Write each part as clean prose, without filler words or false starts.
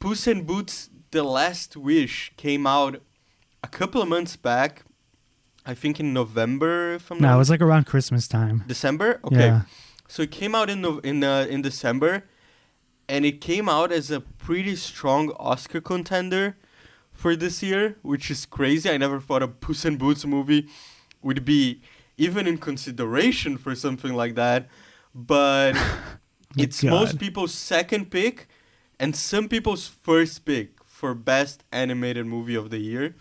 Puss in Boots: The Last Wish came out a couple of months back. I think in November, if I'm not No, it was like around Christmas time. December. Okay, Yeah. so it came out in December, and it came out as a pretty strong Oscar contender for this year, which is crazy. I never thought a Puss in Boots movie would be even in consideration for something like that, but it's God. most people's second pick and some people's first pick for best animated movie of the year.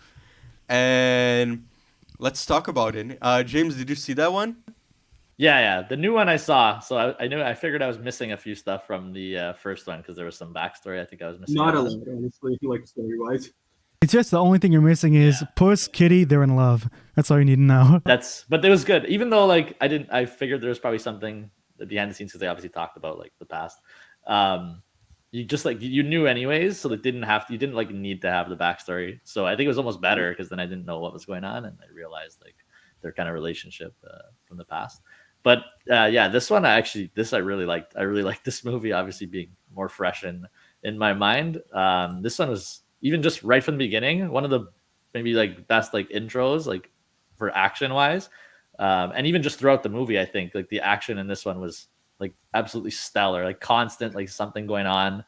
And let's talk about it. James, did you see that one? Yeah. The new one I saw. So I figured I was missing a few stuff from the first one because there was some backstory. I think I was missing. Not a lot, honestly, if you like story-wise. It's just the only thing you're missing is Puss, Kitty, they're in love. That's all you need to know. But it was good. Even though like I figured there was probably something behind the scenes because they obviously talked about like the past. You just like you knew anyways, so you didn't like need to have the backstory. So I think it was almost better because then I didn't know what was going on and I realized like their kind of relationship from the past. But this one I really liked. I really liked this movie, obviously being more fresh in my mind. This one was even just right from the beginning, one of the maybe like best like intros like for action wise. And even just throughout the movie, I think like the action in this one was like absolutely stellar, like constant, like something going on,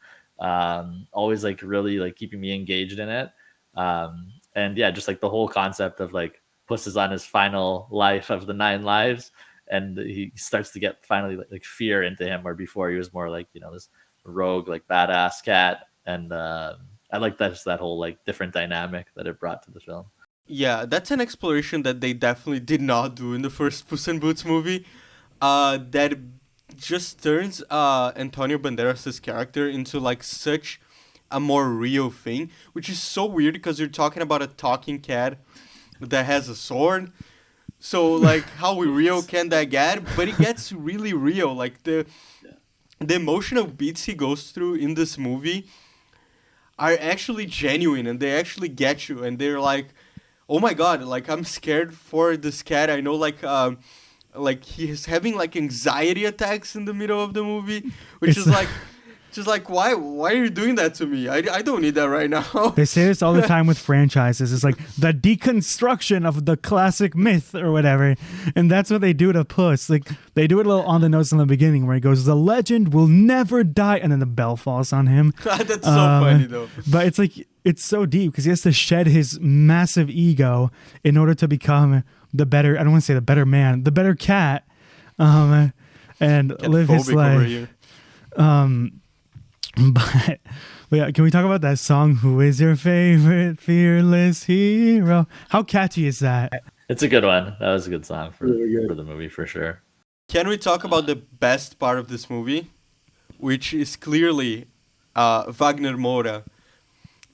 always like really like keeping me engaged in it. And yeah, just like the whole concept of like Puss is on his final life of the 9 lives, and he starts to get finally like fear into him, where before he was more like, you know, this rogue, like badass cat. And I like that whole like different dynamic that it brought to the film. Yeah, that's an exploration that they definitely did not do in the first Puss in Boots movie. That just turns Antonio Banderas' character into like such a more real thing, which is so weird because you're talking about a talking cat that has a sword. So like how real can that get? But it gets really real. Like the emotional beats he goes through in this movie are actually genuine and they actually get you, and they're like, oh my god, like I'm scared for this cat. I know like he's having like anxiety attacks in the middle of the movie, which is like just like why are you doing that to me? I don't need that right now. They say this all the time with franchises. It's like the deconstruction of the classic myth or whatever. And that's what they do to Puss. Like they do it a little on the nose in the beginning where he goes, the legend will never die, and then the bell falls on him. That's so funny though. But it's like it's so deep because he has to shed his massive ego in order to become the better, I don't want to say the better man, the better cat, and live his life. But yeah, can we talk about that song, Who Is Your Favorite Fearless Hero? How catchy is that? It's a good one. That was a good song for the movie for sure. Can we talk about the best part of this movie, which is clearly Wagner Moura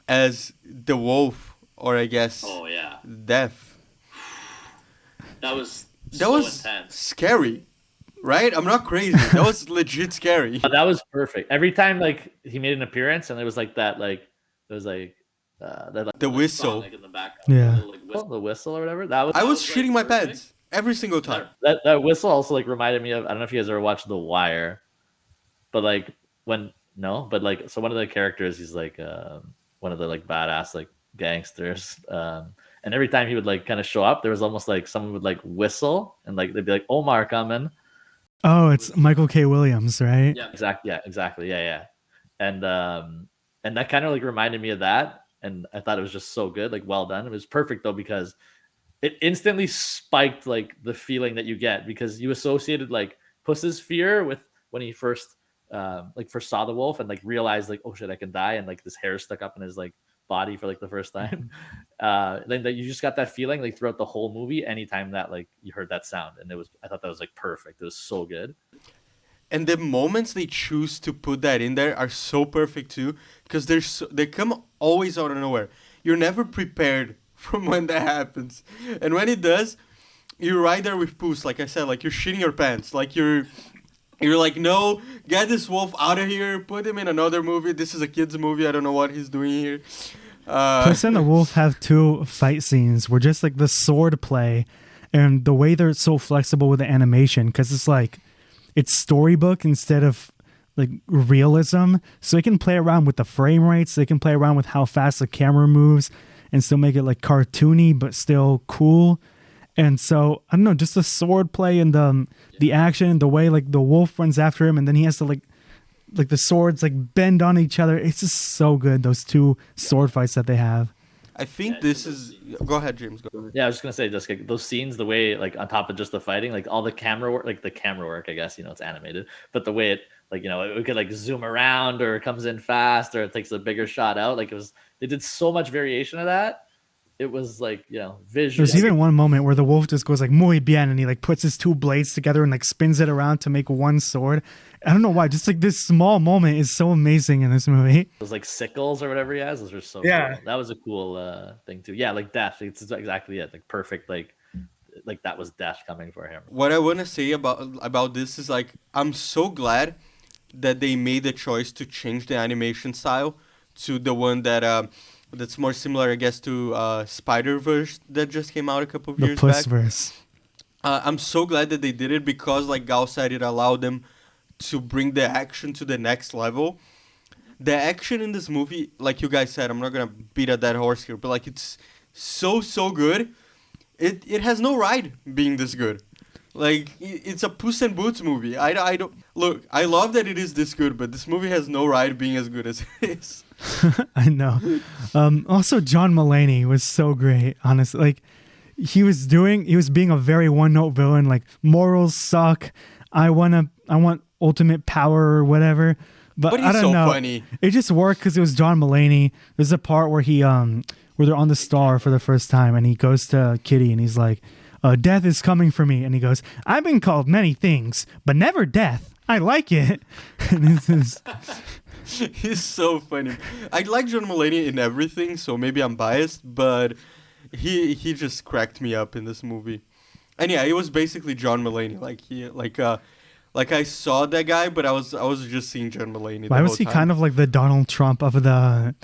as the wolf, or I guess Death. That was intense. Scary, right? I'm not crazy. That was legit scary. That was perfect. Every time like he made an appearance, and it was like that, like it was like that, like, the whistle, song, like, in the background, yeah, the whistle or whatever. That was. I was shitting my pants every single time. That whistle also like reminded me of, I don't know if you guys ever watched The Wire, but like so one of the characters, he's like one of the like badass like gangsters. And every time he would like kind of show up, there was almost like someone would like whistle and like they'd be like, Omar coming. Oh, it's Michael K. Williams, right? Yeah, exactly. Yeah. And that kind of like reminded me of that. And I thought it was just so good, like well done. It was perfect though, because it instantly spiked like the feeling that you get, because you associated like Puss's fear with when he first first saw the wolf and like realized like, oh shit, I can die, and like this hair stuck up in his like body for like the first time. Then that you just got that feeling like throughout the whole movie anytime that like you heard that sound, and I thought that was like perfect. It was so good. And the moments they choose to put that in there are so perfect too, because they come always out of nowhere. You're never prepared from when that happens, and when it does, you're right there with Puss. Like I said, like you're shitting your pants. Like you're like, no, get this wolf out of here. Put him in another movie. This is a kid's movie. I don't know what he's doing here. Puss and the wolf have 2 fight scenes where just like the sword play and the way they're so flexible with the animation, because it's like it's storybook instead of like realism, so they can play around with the frame rates, they can play around with how fast the camera moves and still make it like cartoony but still cool. And so I don't know, just the sword play and the action, the way like the wolf runs after him and then he has to like the swords like bend on each other. It's just so good, those two sword fights that they have. I think this is. Go ahead, James. Go. Yeah, I was just gonna say, just like those scenes, the way like on top of just the fighting, like all the camera work, like the camera work, I guess it's animated, but the way it like it could like zoom around or it comes in fast or it takes a bigger shot out. Like they did so much variation of that. It was like visual. There's even one moment where the wolf just goes like muy bien and he like puts his two blades together and like spins it around to make one sword. I don't know why, just like this small moment is so amazing in this movie. Those like sickles or whatever he has, those are so cool. That was a cool thing too. Yeah, like death. It's exactly it. Like perfect. Like that was death coming for him. What I want to say about this is like I'm so glad that they made the choice to change the animation style to the one that that's more similar, I guess, to Spider-Verse that just came out a couple of years back. The Puss-verse. I'm so glad that they did it because, like Gal said, it allowed them to bring the action to the next level. The action in this movie, like you guys said, I'm not going to beat a dead horse here, but like it's so good. It has no right being this good. Like, it's a Puss in Boots movie. I don't... Look, I love that it is this good, but this movie has no right being as good as it is. I know. Also, John Mulaney was so great, honestly. Like, he was being a very one-note villain. Like, morals suck. I want ultimate power or whatever. But I don't know. Funny. It just worked because it was John Mulaney. There's a part where where they're on the star for the first time, and he goes to Kitty, and he's like, death is coming for me. And he goes, I've been called many things, but never death. I like it. And this is... He's so funny. I like John Mulaney in everything, so maybe I'm biased, but he just cracked me up in this movie. And yeah, it was basically John Mulaney. Like I saw that guy, but I was just seeing John Mulaney. Why was he kind of like the Donald Trump of the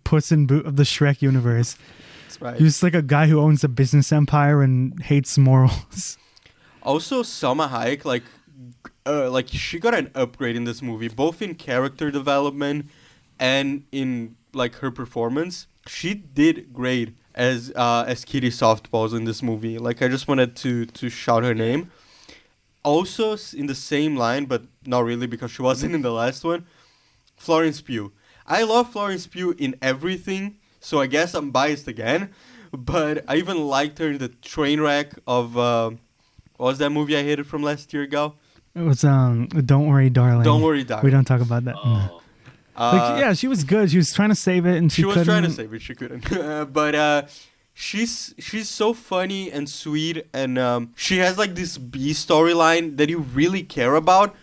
Puss in Boot of the Shrek universe? That's right. He was like a guy who owns a business empire and hates morals. Also, Salma Hayek, like she got an upgrade in this movie, both in character development and in like her performance. She did great as Kitty Softballs in this movie. Like I just wanted to shout her name. Also in the same line, but not really because she wasn't in the last one, Florence Pugh. I love Florence Pugh in everything, so I guess I'm biased again. But I even liked her in the train wreck of what was that movie I hated from last year ago? It was Don't Worry, Darling. Don't Worry, Darling. We don't talk about that. Oh. Yeah, she was good. She was trying to save it, and she couldn't. Was trying to save it. She couldn't. But she's so funny and sweet, and she has like this B storyline that you really care about.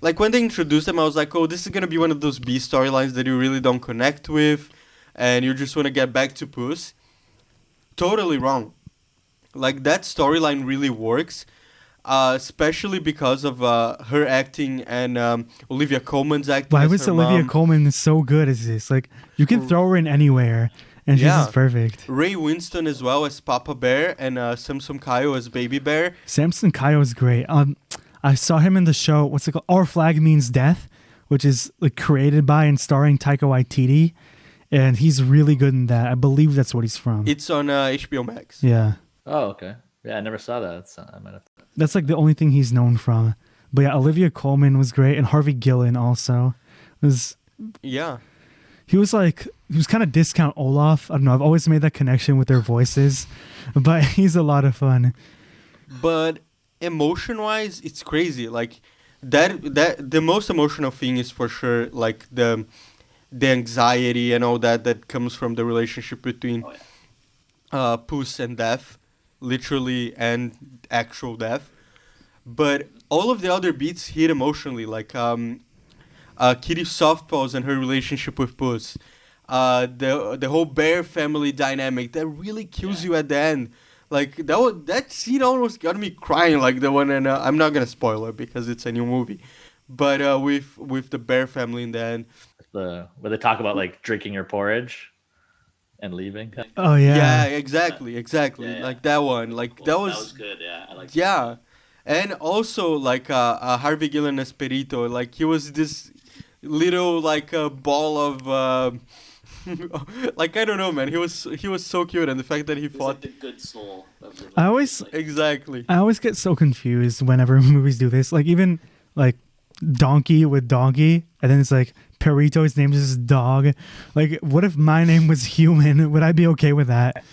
Like when they introduced them, I was like, oh, this is gonna be one of those B storylines that you really don't connect with, and you just want to get back to Puss. Totally wrong. Like that storyline really works. Especially because of her acting and Olivia Colman's acting. Why was Olivia Colman so good as this? Like, you can throw her in anywhere, and she's just perfect. Ray Winston as well as Papa Bear, and Samson Kayo as Baby Bear. Samson Kayo is great. I saw him in the show, what's it called? Our Flag Means Death, which is like created by and starring Taika Waititi, and he's really good in that. I believe that's what he's from. It's on HBO Max. Yeah. Oh, okay. Yeah, I never saw that. I might have to... That's like the only thing he's known from. But yeah, Olivia Colman was great, and Harvey Guillén also was. Yeah, he was kind of discount Olaf. I don't know. I've always made that connection with their voices, but he's a lot of fun. But emotion-wise, it's crazy. Like that the most emotional thing is for sure like the anxiety and all that comes from the relationship between Puss and Death. Literally and actual death, but all of the other beats hit emotionally, like Kitty Softballs and her relationship with Puss, the whole bear family dynamic that really kills you at the end. Like that scene almost got me crying, like the one, and I'm not gonna spoil it because it's a new movie, but with the bear family in the end, where they talk about like drinking your porridge and leaving. Oh yeah. Yeah, exactly. Yeah. Like that one. Like Cool. that was good. Yeah, I like. Yeah, And also like Harvey Gillen as Perito, like he was this little like ball of like I don't know, man. He was so cute, and the fact that he He's fought like the good soul of the I always exactly. I always get so confused whenever movies do this. Like even like Donkey with Donkey, and then it's like Perito. His name is just dog. Like, what if my name was human? Would I be okay with that?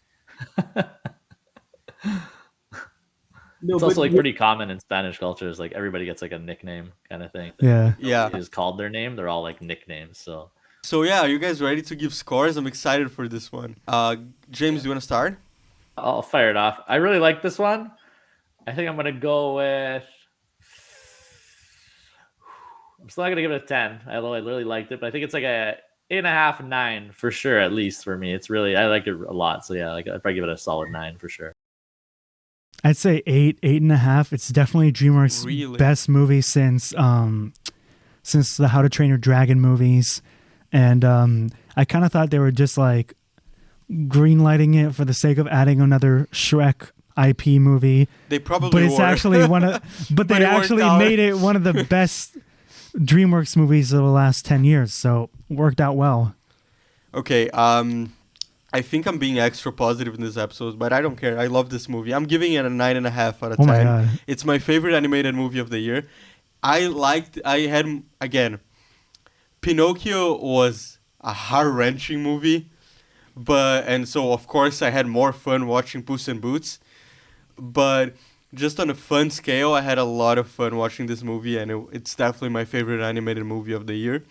No, It's but also like pretty common in Spanish cultures. Like everybody gets like a nickname kind of thing. Yeah. Yeah. Is called their name. They're all like nicknames. So So yeah, are you guys ready to give scores? I'm excited for this one. James, do you want to start? I'll fire it off. I really like this one. I think I'm gonna go with. I'm still not gonna give it a 10. Although I really liked it, but I think it's like a 8.5, 9 for sure. At least for me, it's really I like it a lot. So yeah, like I'd probably give it a solid 9 for sure. I'd say 8.5. It's definitely DreamWorks' Really? best movie since the How to Train Your Dragon movies, and I kind of thought they were just like greenlighting it for the sake of adding another Shrek IP movie. They probably But it's were. actually one of, but they But it worked actually out. made it one of the best DreamWorks movies of the last 10 years. So worked out well. Okay, I think I'm being extra positive in this episode, but I don't care. I love this movie. I'm giving it a 9.5 out of 10. Oh my God. It's my favorite animated movie of the year. Again, Pinocchio was a heart-wrenching movie, and so of course I had more fun watching Puss in Boots, but just on a fun scale, I had a lot of fun watching this movie, and it's definitely my favorite animated movie of the year.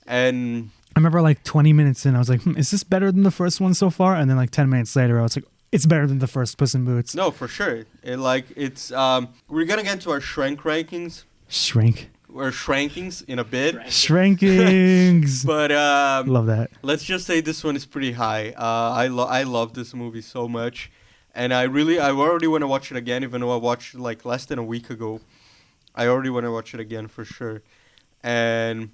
And I remember like 20 minutes in, I was like, is this better than the first one so far? And then like 10 minutes later, I was like, it's better than the first Puss in Boots. no, for sure. We're gonna get into our Shrek rankings or shrankings in a bit, Shrankings. but Love that. let's just say this one is pretty high. I love this movie so much, and I already want to watch it again, even though I watched it like less than a week ago. I already want to watch it again for sure. And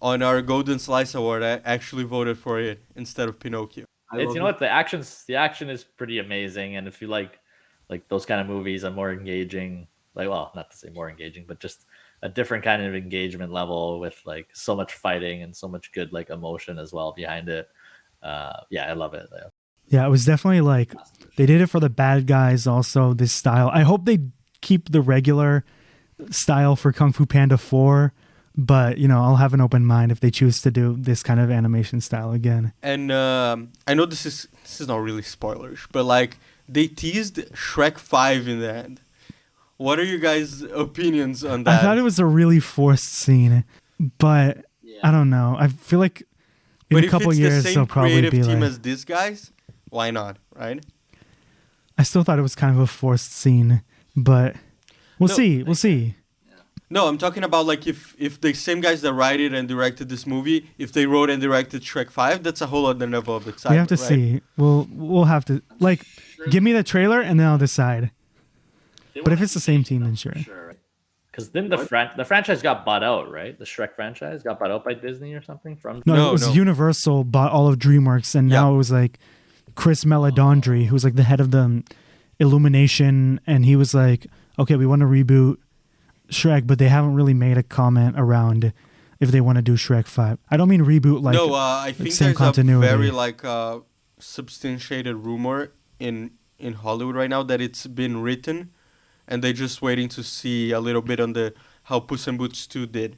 on our Golden Slice Award, I actually voted for it instead of Pinocchio. I It's love you know what the action is pretty amazing, and if you like those kind of movies, are more engaging. Like, well, not to say more engaging, but just a different kind of engagement level with like so much fighting and so much good like emotion as well behind it. Yeah, I love it. Yeah, it was definitely like, they did it for the bad guys also, this style. I hope they keep the regular style for Kung Fu Panda 4, but, you know, I'll have an open mind if they choose to do this kind of animation style again. And I know this is not really spoilers, but like they teased Shrek 5 in the end. What are you guys' opinions on that? I thought it was a really forced scene, but I don't know. I feel like in but a couple if it's years the they'll same probably creative be team like, as these guys, why not, right? I still thought it was kind of a forced scene, but we'll No, see. We'll see. No, I'm talking about like if the same guys that write it and directed this movie, if they wrote and directed Shrek 5, that's a whole other level of excitement. We have to right? see. We'll have to, like, give me the trailer and then I'll decide. But if it's the same team, then sure. Because then the franchise got bought out, right? The Shrek franchise got bought out by Disney or something from. No, it was Universal bought all of DreamWorks, and now it was like Chris Meledandri, who's like the head of the Illumination, and he was like, okay, we want to reboot Shrek, but they haven't really made a comment around if they want to do Shrek 5. I don't mean reboot like no, I think same there's continuity. a very like substantiated rumor in Hollywood right now that it's been written, and they're just waiting to see a little bit on how Puss in Boots 2 did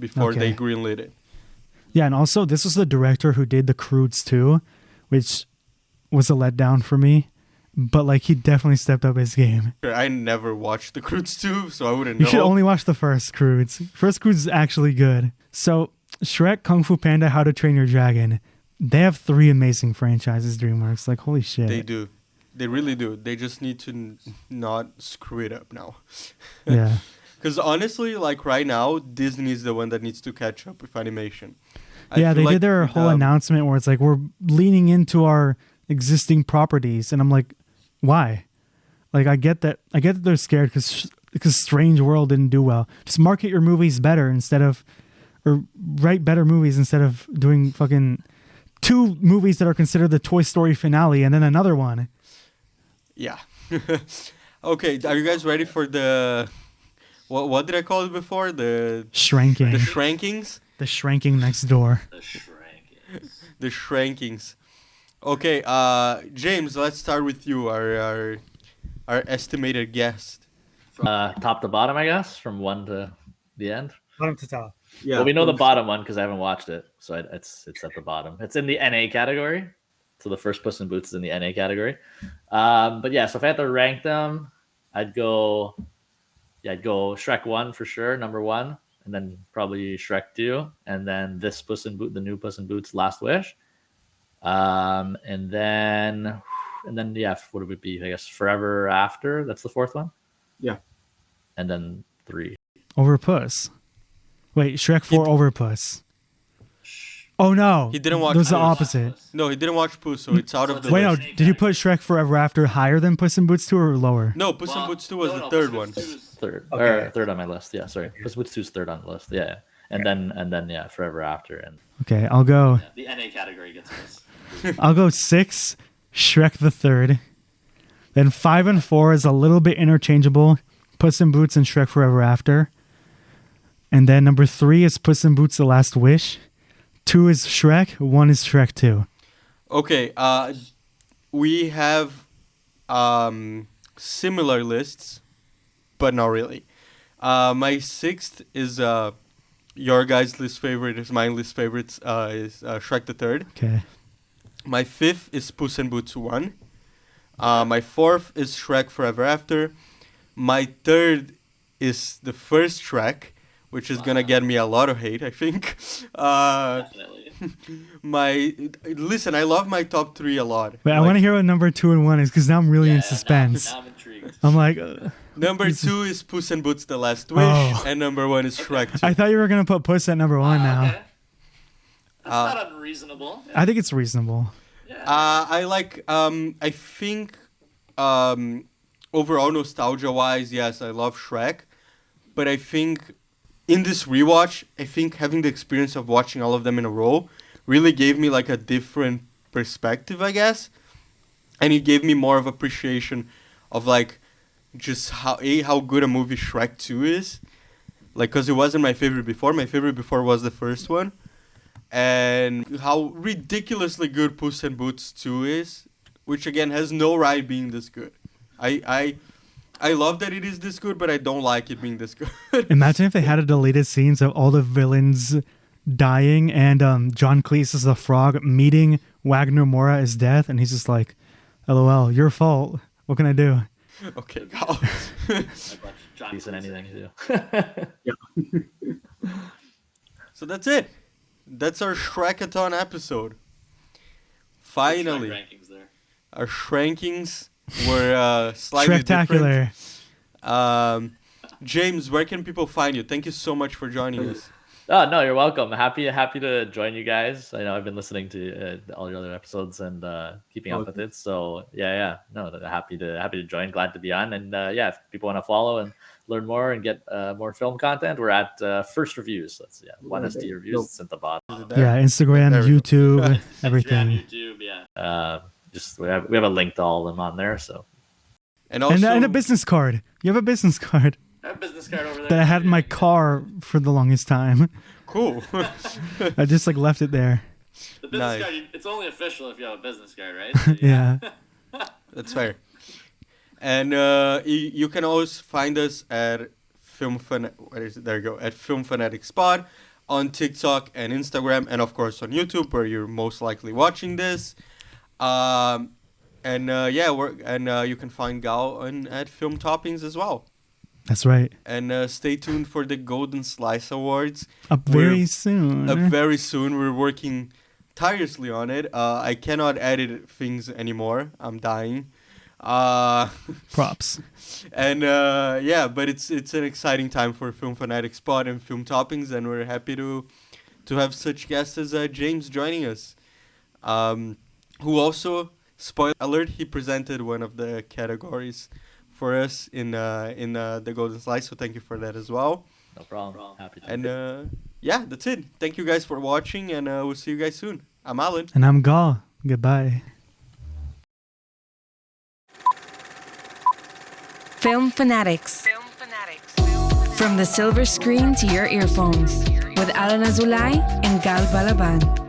before they greenlit it. Yeah, and also this was the director who did The Croods 2, which was a letdown for me. But like he definitely stepped up his game. I never watched The Croods 2, so I wouldn't know. You should only watch the first Croods. First Croods is actually good. So Shrek, Kung Fu Panda, How to Train Your Dragon. They have 3 amazing franchises, DreamWorks. Like, holy shit. They do. They really do. They just need to not screw it up now. Yeah. Because honestly, like right now, Disney's the one that needs to catch up with animation. Yeah, they did their whole announcement where it's like, we're leaning into our existing properties. And I'm like, why? Like, I get that they're scared because Strange World didn't do well. Just market your movies better or write better movies instead of doing fucking 2 movies that are considered the Toy Story finale and then another one. Yeah. Okay, are you guys ready for the what did I call it before? The Shranking. shrankings? The shranking next door. The shrankings. The shrankings. Okay, James, let's start with you, our estimated guest. Top to bottom, I guess, from 1 to the end. Bottom to top. Yeah. Well, we know the bottom one because I haven't watched it, so it's at the bottom. It's in the NA category, so the first Puss in Boots is in the NA category. But yeah, so if I had to rank them, I'd go Shrek 1 for sure, number 1, and then probably Shrek 2, and then this the new Puss in Boots, Last Wish, and then yeah, what would it be? I guess Forever After. That's the fourth one. Yeah. And then 3. Over Puss. Wait, Shrek 4 over Puss. Oh no. He didn't watch It was the Puss. opposite. No, he didn't watch Puss, so it's out of the Wait, no. list. Did you put Shrek Forever After higher than Puss in Boots 2 or lower? No, Puss in Boots 2 was the third one. Third, Okay. or third on my list. Yeah, sorry. Puss in Boots 2 is third on the list. Yeah, and then yeah, Forever After, and Okay, I'll go. the NA category gets this. I'll go 6, Shrek the Third. Then 5 and 4 is a little bit interchangeable. Puss in Boots and Shrek Forever After. And then number 3 is Puss in Boots The Last Wish. 2 is Shrek. 1 is Shrek 2. Okay, we have similar lists, but not really. My 6th is your guys' least favorite, is my least favorite, is Shrek the Third. Okay. My 5th is Puss in Boots 1. My 4th is Shrek Forever After. My 3rd is the first Shrek, which is gonna get me a lot of hate, I think. Definitely. Listen, I love my top 3 a lot. Wait, I want to hear what number 2 and 1 is because now I'm really in suspense. Now I'm intrigued. I'm like, Number 2 is Puss in Boots The Last Wish, Oh. and number 1 is Shrek 2. I thought you were going to put Puss at number 1 now. Okay. That's not unreasonable. I think it's reasonable. I think overall nostalgia-wise, yes, I love Shrek. But I think in this rewatch, I think having the experience of watching all of them in a row really gave me like a different perspective, I guess. And it gave me more of appreciation of like just how good a movie Shrek 2 is. Like, because it wasn't my favorite before. My favorite before was the first one. And how ridiculously good Puss in Boots 2 is, which again has no right being this good. I love that it is this good, but I don't like it being this good. Imagine if they had a deleted scenes of all the villains dying and John Cleese as the frog meeting Wagner Moura as death, and he's just like, LOL, your fault. What can I do? Okay, Kyle. John isn't anything to do. So that's it. That's our Shrekathon episode. Finally, Rankings there. our shrankings were slightly Spectacular. different. James, where can people find you? Thank you so much for joining us. Oh no, you're welcome. Happy to join you guys. I know I've been listening to all your other episodes and keeping up with it. So yeah. No, happy to join. Glad to be on. And yeah, if people want to follow and learn more and get more film content, we're at First Reviews. That's one SD Reviews. It's at the bottom. Yeah, Instagram, There we go. YouTube, everything. Instagram, YouTube, yeah. Just we have a link to all of them on there. So And also, And a business card. You have a business card I have a business card over there that I had in my car for the longest time. cool. I just like left it there. The business Nice. card, it's only official if you have a business card, right? Yeah. That's fair. And you can always find us at There you go, at Film Fanatics Pod on TikTok and Instagram, and of course on YouTube, where you're most likely watching this. You can find Gal at Film Toppings as well. That's right. And stay tuned for the Golden Slice Awards. Up very soon. Very soon. We're working tirelessly on it. I cannot edit things anymore. I'm dying. Props. And but it's an exciting time for Film Fanatics Pod and Film Toppings, and we're happy to have such guests as James joining us, who also, spoiler alert, he presented one of the categories for us in the Golden Slice, so thank you for that as well. No problem. Happy to. And that's it. Thank you guys for watching, and we'll see you guys soon. I'm Alan. And I'm Gal. Goodbye. Film Fanatics. From the silver screen to your earphones with Alan Azulay and Gal Balaban.